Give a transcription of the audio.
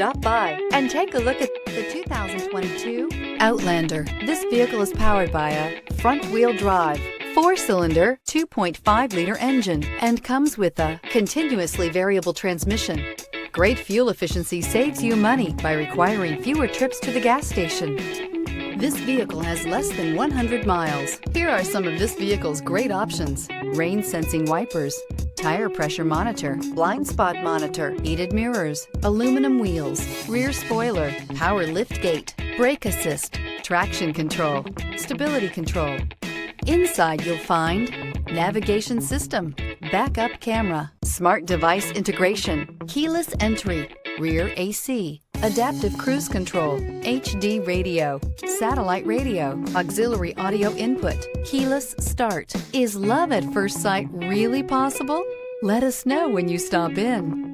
Stop by and take a look at the 2022 Outlander. This vehicle is powered by a front-wheel drive, 4-cylinder, 2.5-liter engine and comes with a continuously variable transmission. Great fuel efficiency saves you money by requiring fewer trips to the gas station. This vehicle has less than 100 miles. Here are some of this vehicle's great options: rain-sensing wipers, tire pressure monitor, blind spot monitor, heated mirrors, aluminum wheels, rear spoiler, power liftgate, brake assist, traction control, stability control. Inside you'll find navigation system, backup camera, smart device integration, keyless entry, rear AC, adaptive cruise control, HD radio, satellite radio, auxiliary audio input, keyless start. Is love at first sight really possible? Let us know when you stop in.